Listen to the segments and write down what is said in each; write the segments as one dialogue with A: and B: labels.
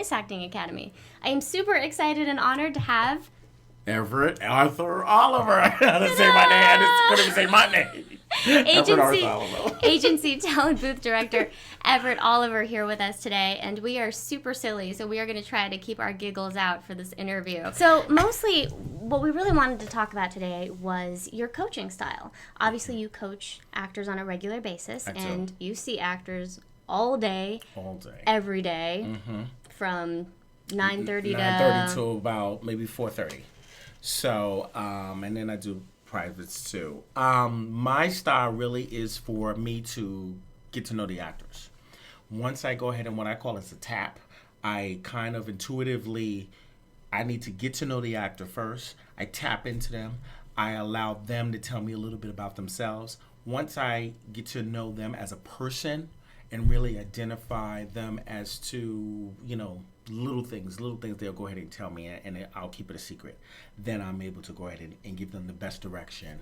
A: Voice Acting Academy. I am super excited and honored to have
B: Everett Oliver. I didn't say my name. I couldn't even say my name.
A: Agency Talent Booth Director Everett Oliver here with us today, and we are super silly, so we are going to try to keep our giggles out for this interview. So mostly what we really wanted to talk about today was your coaching style. Obviously you coach actors on a regular basis, and you see actors all day, every day, from 9:30
B: to about maybe 4:30. So, and then I do privates too. My style really is for me to get to know the actors. Once I go ahead and what I call is a tap, I kind of intuitively, I need to get to know the actor first. I tap into them. I allow them to tell me a little bit about themselves. Once I get to know them as a person and really identify them as to, little things they'll go ahead and tell me, and I'll keep it a secret. Then I'm able to go ahead and give them the best direction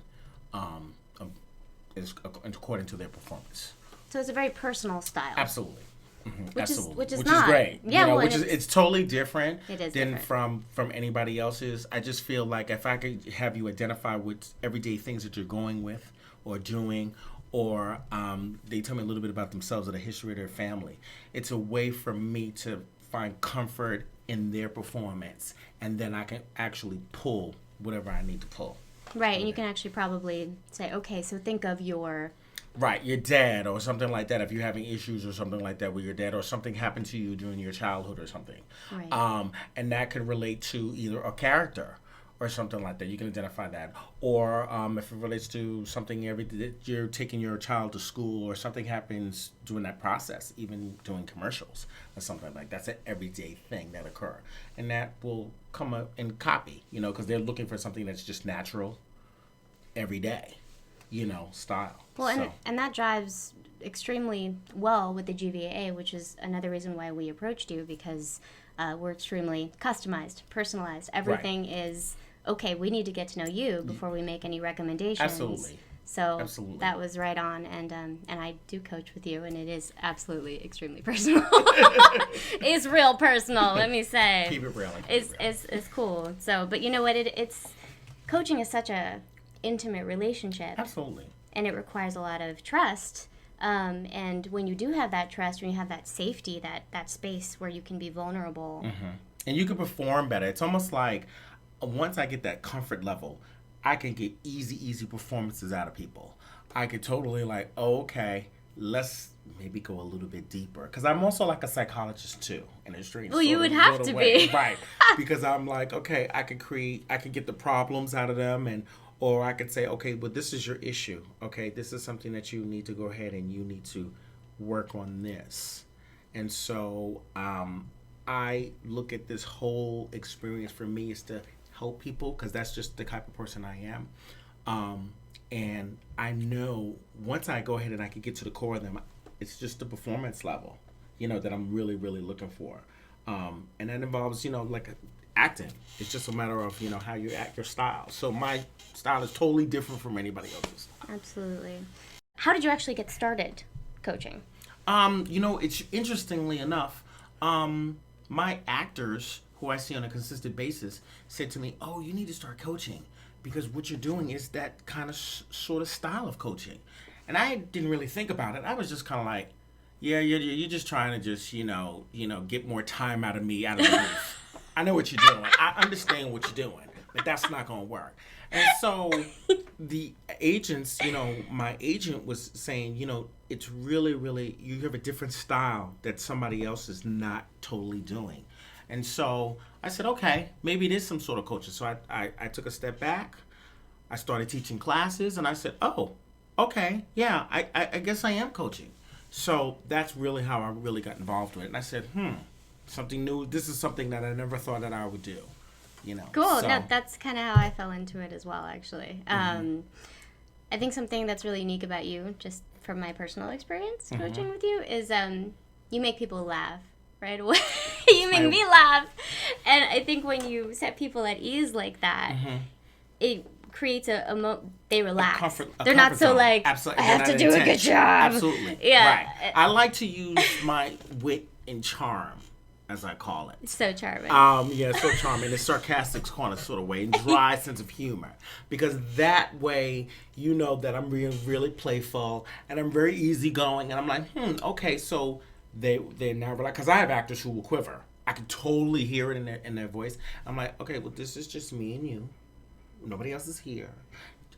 B: according to their performance.
A: So it's a very personal style.
B: Absolutely. Mm-hmm.
A: Which is
B: great.
A: Yeah,
B: it's totally different
A: than
B: different. from anybody else's. I just feel like if I could have you identify with everyday things that you're going with or doing, or they tell me a little bit about themselves or the history of their family, it's a way for me to find comfort in their performance, and then I can actually pull whatever I need to pull.
A: Right, and you can actually probably say, okay, so think of your
B: dad or something like that, if you're having issues or something like that with your dad, or something happened to you during your childhood or something.
A: Right.
B: And that could relate to either a character or something like that. You can identify that. Or if it relates to something you're taking your child to school, or something happens during that process, even doing commercials or something like that. That's an everyday thing that occur. And that will come up and copy, because they're looking for something that's just natural, everyday, style.
A: Well, and that drives extremely well with the GVAA, which is another reason why we approached you, because we're extremely customized, personalized. Everything is, okay, we need to get to know you before we make any recommendations.
B: Absolutely.
A: So that was right on, and I do coach with you, and it is absolutely extremely personal. It's real personal, let me say.
B: Keep it real.
A: It's cool. So, but you know what? It's coaching is such a intimate relationship.
B: Absolutely.
A: And it requires a lot of trust. And when you do have that trust, when you have that safety, that space where you can be vulnerable.
B: Mm-hmm. And you can perform better. It's almost like once I get that comfort level, I can get easy performances out of people. I could totally okay, let's maybe go a little bit deeper. Because I'm also like a psychologist too, in a strange
A: Well, you would have to be.
B: Right. Because I'm like, okay, I can get the problems out of them, or I could say, okay, but this is your issue. Okay, this is something that you need to go ahead and you need to work on this. And so I look at this whole experience for me is to help people, because that's just the type of person I am. And I know once I go ahead and I can get to the core of them, it's just the performance level, that I'm really, really looking for. And that involves, like acting. It's just a matter of, how you act, your style. So my style is totally different from anybody else's.
A: Absolutely. How did you actually get started coaching?
B: It's interestingly enough, my actors who I see on a consistent basis said to me, oh, you need to start coaching, because what you're doing is that kind of sort of style of coaching. And I didn't really think about it. I was just kind of like, yeah, you're just trying to just, get more time out of me, out of the booth. I know what you're doing. I understand what you're doing, but that's not going to work. And so the agents, my agent was saying, it's really, really, you have a different style that somebody else is not totally doing. And so I said, okay, maybe it is some sort of coaching. So I took a step back. I started teaching classes, and I said, oh, okay, yeah, I guess I am coaching. So that's really how I really got involved with it. And I said, something new. This is something that I never thought that I would do.
A: Cool.
B: So.
A: No, that's kind of how I fell into it as well, actually. I think something that's really unique about you, just from my personal experience coaching with you, is you make people laugh right away. You make me laugh. And I think when you set people at ease like that, it creates they relax. They're not so like,
B: absolutely.
A: I have to do a good job.
B: Absolutely.
A: Yeah.
B: Right. I like to use my wit and charm. as I call it.
A: It's so charming.
B: Yeah, so charming. It's sarcastic kind of sort of way, and dry sense of humor. Because that way, you know that I'm really, really playful, and I'm very easygoing, and I'm like, okay, so they're now relaxed. Because I have actors who will quiver. I can totally hear it in their voice. I'm like, okay, well, this is just me and you. Nobody else is here.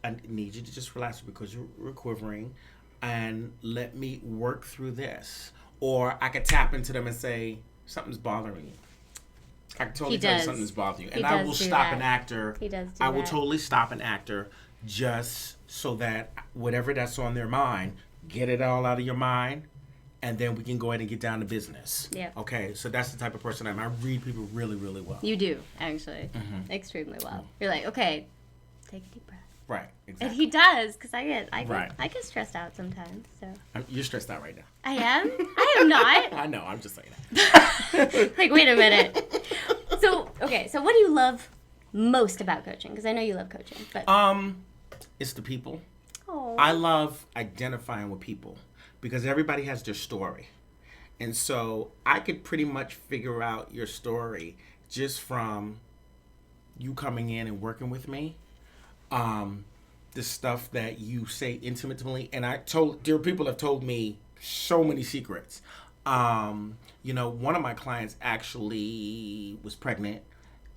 B: I need you to just relax because you're quivering, and let me work through this. Or I could tap into them and say, something's bothering you. I can totally tell you something's bothering you. And I will stop an actor.
A: He does do
B: I will totally stop an actor just so that whatever that's on their mind, get it all out of your mind, and then we can go ahead and get down to business.
A: Yeah.
B: Okay, so that's the type of person I am. I read people really, really well.
A: You do, actually. Extremely well. You're like, okay, take a deep breath.
B: Right, exactly.
A: And he does, because I get stressed out sometimes. So
B: you're stressed out right now.
A: I am? I am not.
B: I know, I'm just saying that.
A: Like, wait a minute. So what do you love most about coaching? Because I know you love coaching. But
B: it's the people.
A: Oh.
B: I love identifying with people because everybody has their story. And so I could pretty much figure out your story just from you coming in and working with me. The stuff that you say intimately, and there are people have told me so many secrets. One of my clients actually was pregnant,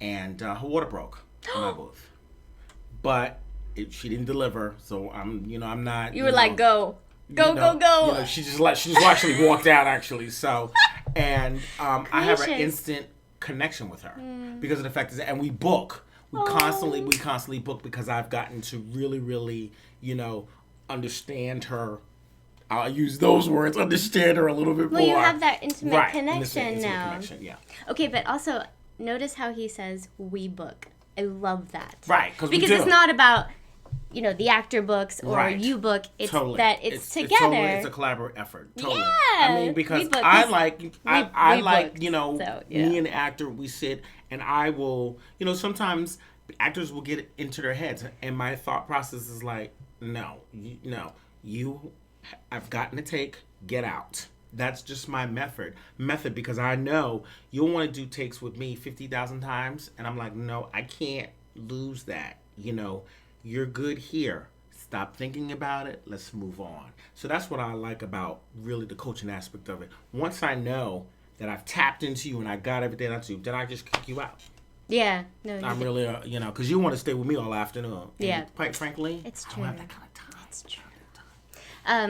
B: and her water broke in my booth, but she didn't deliver. So I'm not.
A: You were like, go.
B: She actually walked out actually. So, and I have an instant connection with her because of the fact that, and we book. We constantly book because I've gotten to really, really, understand her. I'll use those words, understand her a little bit more.
A: Well, you have that intimate connection
B: intimate
A: now.
B: Connection, yeah.
A: Okay, but also notice how he says we book. I love that.
B: Right,
A: because it's not about the actor books or you book. It's that it's together.
B: It's a collaborative effort. Totally.
A: Yeah.
B: I mean, because
A: book,
B: I like me and the actor, we sit and I will, sometimes actors will get into their heads and my thought process is like, no, I've gotten to take, get out. That's just my method because I know you'll want to do takes with me 50,000 times and I'm like, no, I can't lose that. You're good here. Stop thinking about it. Let's move on. So that's what I like about really the coaching aspect of it. Once I know that I've tapped into you and I got everything out to you, then I just kick you out.
A: Yeah. No.
B: I'm really, because you want to stay with me all afternoon.
A: Yeah.
B: And quite frankly,
A: it's true.
B: I don't have that kind of time.
A: It's true.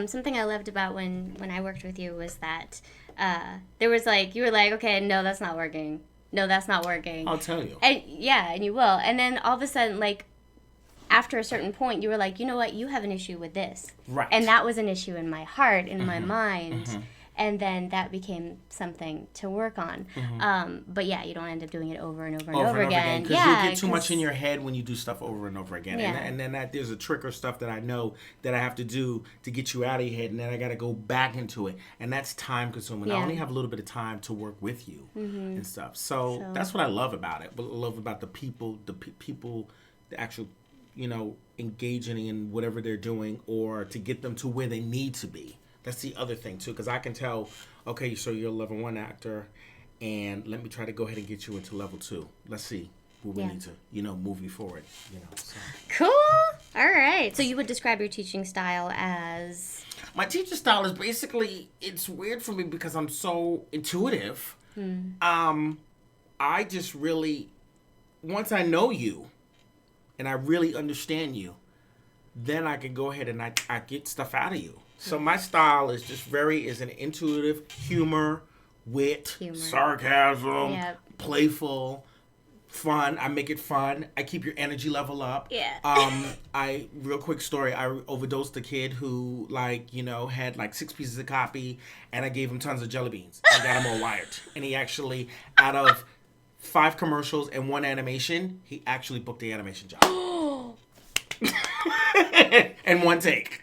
A: Something I loved about when I worked with you was that there was you were like, okay, no, that's not working. No, that's not working.
B: I'll tell you.
A: And you will. And then all of a sudden, after a certain point, you were like, you know what, you have an issue with this.
B: Right.
A: And that was an issue in my heart, in my mind. And then that became something to work on. But you don't end up doing it over and over and over again.
B: Because you get too much in your head when you do stuff over and over again.
A: Yeah.
B: And then there's a trick or stuff that I know that I have to do to get you out of your head, and then I got to go back into it. And that's time consuming. I only have a little bit of time to work with you and stuff. So that's what I love about it. What I love about the people, the actual, engaging in whatever they're doing or to get them to where they need to be. That's the other thing, too, because I can tell, okay, so you're a level 1 actor, and let me try to go ahead and get you into level 2. Let's see where we need to, move you forward. So.
A: Cool. All right. So you would describe your teaching style as?
B: My teaching style is basically, it's weird for me because I'm so intuitive. I just really, once I know you, and I really understand you, then I can go ahead and I get stuff out of you. So my style is just is an intuitive humor, wit, sarcasm, playful, fun. I make it fun. I keep your energy level up.
A: Yeah.
B: Real quick story. I overdosed a kid who had 6 pieces of copy, and I gave him tons of jelly beans. I got him all wired, and he actually, out of 5 commercials and 1 animation, he actually booked the animation job. And 1 take.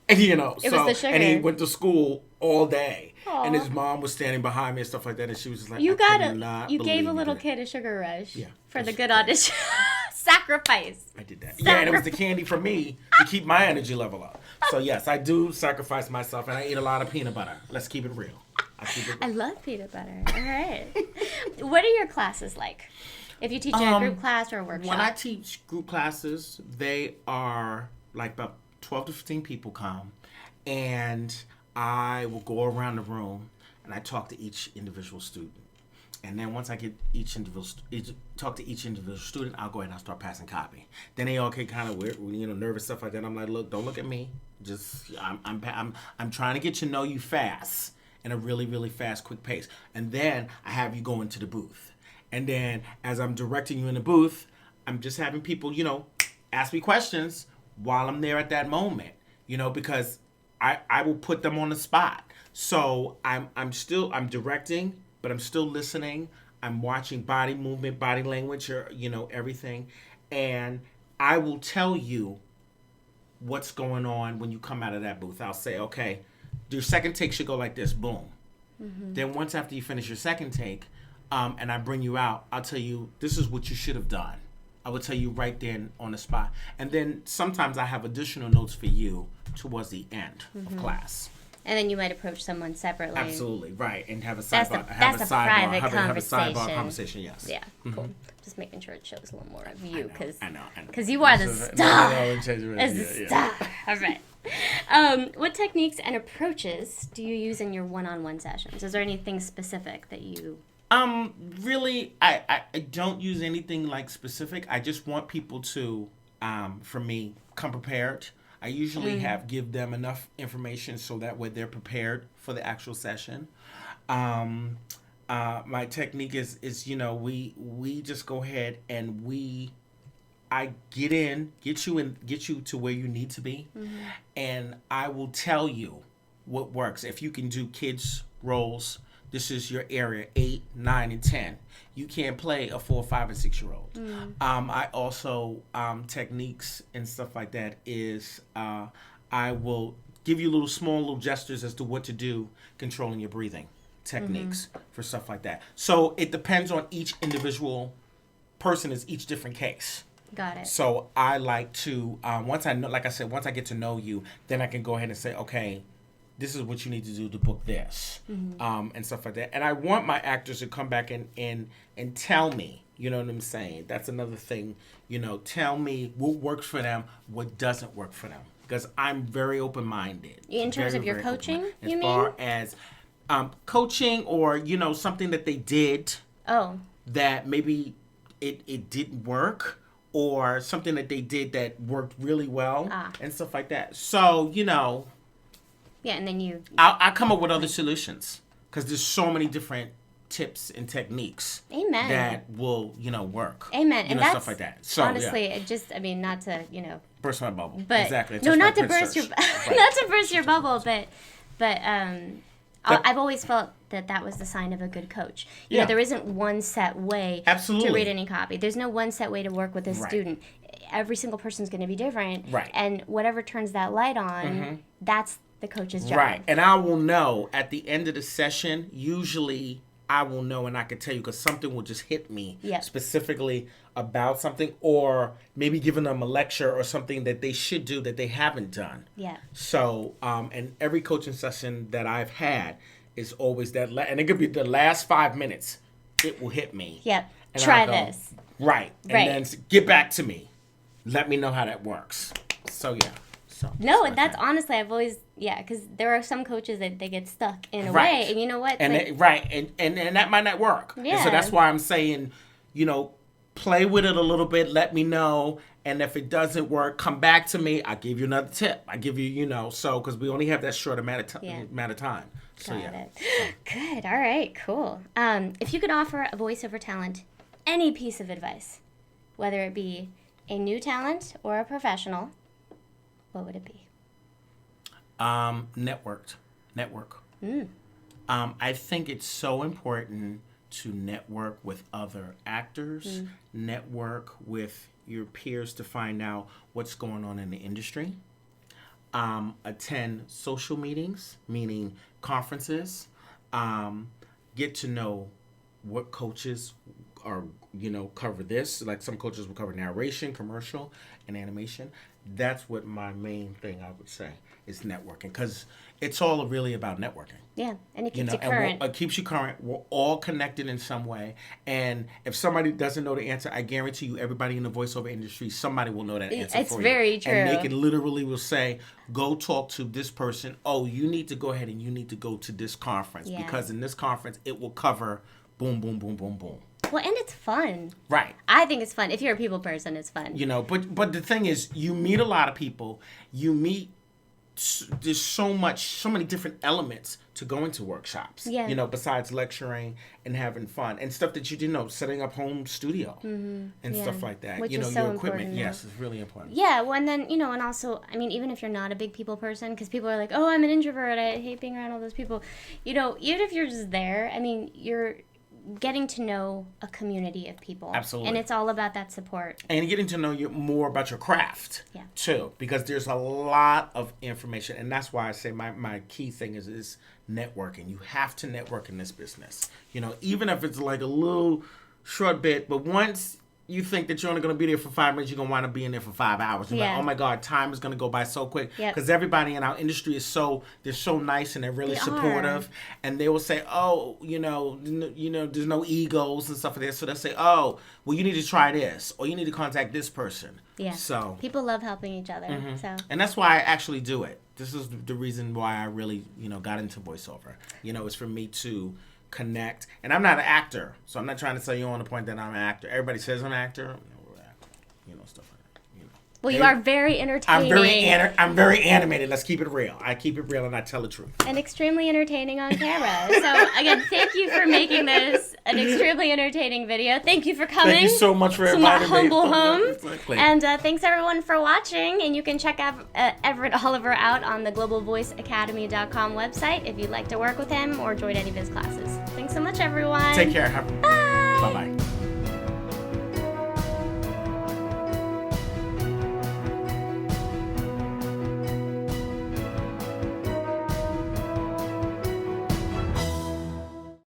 B: And,
A: it was the sugar.
B: And he went to school all day.
A: Aww.
B: And his mom was standing behind me and stuff like that. And she was just like,
A: you gave a little kid a sugar rush for the good audition. Sacrifice.
B: I did that. Yeah, and it was the candy for me to keep my energy level up. So, yes, I do sacrifice myself. And I eat a lot of peanut butter. Let's keep it real.
A: I love peanut butter. All right. What are your classes like? If you teach in a group class or a workshop?
B: When I teach group classes, they are like about 12 to 15 people come, and I will go around the room and I talk to each individual student. And then once I get talk to each individual student, I'll go ahead and I'll start passing copy. Then they all get kind of weird, nervous, stuff like that. I'm like, look, don't look at me. Just I'm trying to get to know you fast in a really, really fast, quick pace. And then I have you go into the booth. And then as I'm directing you in the booth, I'm just having people, ask me questions while I'm there at that moment, because I will put them on the spot. So I'm directing, but I'm still listening. I'm watching body movement, body language, or, everything. And I will tell you what's going on when you come out of that booth. I'll say, okay, your second take should go like this, boom. Mm-hmm. Then once after you finish your second take, and I bring you out, I'll tell you, this is what you should have done. I will tell you right then on the spot. And then sometimes I have additional notes for you towards the end of class.
A: And then you might approach someone separately.
B: Absolutely, right. And have a sidebar.
A: That's a private conversation.
B: Have a sidebar conversation, yes.
A: Yeah, cool. Just making sure it shows a little more of you.
B: I know.
A: Because you are the star. As the star. All right. What techniques and approaches do you use in your one-on-one sessions? Is there anything specific that you...
B: Really, I don't use anything like specific. I just want people to, for me, come prepared. I usually give them enough information so that way they're prepared for the actual session. My technique is we just go ahead and I get you to where you need to be, and I will tell you what works. If you can do kids roles, this is your area, 8, 9, and 10. You can't play a 4, 5, and 6-year-old. I also, techniques and stuff like that is I will give you small gestures as to what to do, controlling your breathing techniques for stuff like that. So it depends on each individual person, is each different case.
A: Got it.
B: So I like to, once I get to know you, then I can go ahead and say, okay, this is what you need to do to book this, and stuff like that. And I want my actors to come back and tell me, you know what I'm saying? That's another thing, tell me what works for them, what doesn't work for them. Because I'm very open-minded.
A: In terms of your coaching, you mean?
B: As far as coaching or, something that they did that maybe it didn't work, or something that they did that worked really well and stuff like that. So,
A: yeah, and then
B: I'll come up with other solutions, because there's so many different tips and techniques.
A: Amen.
B: That will, work.
A: Amen. And that's
B: stuff like that. So,
A: honestly, it just, not to,
B: burst my bubble.
A: But,
B: exactly.
A: No, not to burst your, not to burst your bubble, but I've always felt that was the sign of a good coach. There isn't one set way to read any copy. There's no one set way to work with a student. Every single person's going to be different.
B: Right.
A: And whatever turns that light on, that's the coach's job.
B: Right. And I will know at the end of the session, usually I will know, and I can tell you, because something will just hit me specifically about something, or maybe giving them a lecture or something that they should do that they haven't done.
A: Yeah.
B: So, and every coaching session that I've had is always that, and it could be the last 5 minutes, it will hit me.
A: Yep.
B: And
A: try
B: I'll go,
A: this.
B: Right. And then get back to me. Let me know how that works. So, yeah.
A: No, and that's honestly, I've always, because there are some coaches that they get stuck in a way, and you know what?
B: And and that might not work.
A: Yeah.
B: And so that's why I'm saying, play with it a little bit, let me know, and if it doesn't work, come back to me. I'll give you another tip. I give you, because we only have that short amount of time. So,
A: Got it. Good. All right, cool. If you could offer a voiceover talent any piece of advice, whether it be a new talent or a professional, what would it be?
B: Network. I think it's so important to network with other actors, network with your peers to find out what's going on in the industry. Attend social meetings, meaning conferences. Get to know what coaches are cover this. Like some coaches will cover narration, commercial, and animation. That's what my main thing I would say is networking, because it's all really about networking.
A: Yeah, and it keeps you current.
B: It keeps you current. We're all connected in some way. And if somebody doesn't know the answer, I guarantee you everybody in the voiceover industry, somebody will know that answer for you.
A: It's very true.
B: And they can literally will say, go talk to this person. Oh, you need to go ahead and you need to go to this conference. Yeah. Because in this conference, it will cover boom, boom, boom, boom, boom.
A: Well, and it's fun.
B: Right.
A: I think it's fun. If you're a people person, it's fun.
B: But the thing is, you meet a lot of people. There's so many different elements to going to workshops. Yeah. Besides lecturing and having fun and stuff that you didn't know, setting up home studio and stuff like that.
A: Which is so
B: your equipment.
A: important.
B: Yes, it's really important.
A: Yeah. Well, and then and also, I mean, even if you're not a big people person, because people are like, oh, I'm an introvert, I hate being around all those people. Even if you're just there, I mean, you're getting to know a community of people.
B: Absolutely.
A: And it's all about that support.
B: And getting to know you more about your craft, too. Because there's a lot of information. And that's why I say my key thing is networking. You have to network in this business. Even if it's like a little short bit, but once you think that you're only going to be there for 5 minutes, you're going to wind up being there for 5 hours. You're like, oh my God, time is going to go by so quick. Because everybody in our industry they're so nice and they're really supportive. And they will say, oh, there's no egos and stuff like that. So they'll say, oh, well, you need to try this, or you need to contact this person.
A: Yeah.
B: So
A: people love helping each other. Mm-hmm. So.
B: And that's why I actually do it. This is the reason why I really, got into voiceover. It's for me to connect. And I'm not an actor, so I'm not trying to sell you on the point that I'm an actor. Everybody says I'm an actor. We're an actor. Stuff like that.
A: Well, you are very entertaining.
B: I'm very animated. Let's keep it real. I keep it real and I tell the truth.
A: And extremely entertaining on camera. So, again, thank you for making this an extremely entertaining video. Thank you for coming.
B: Thank you so much for inviting me.
A: To my humble home. Exactly. And thanks, everyone, for watching. And you can check out Everett Oliver out on the globalvoiceacademy.com website if you'd like to work with him or join any of his classes. Thanks so much, everyone.
B: Take care.
A: Bye.
B: Bye-bye.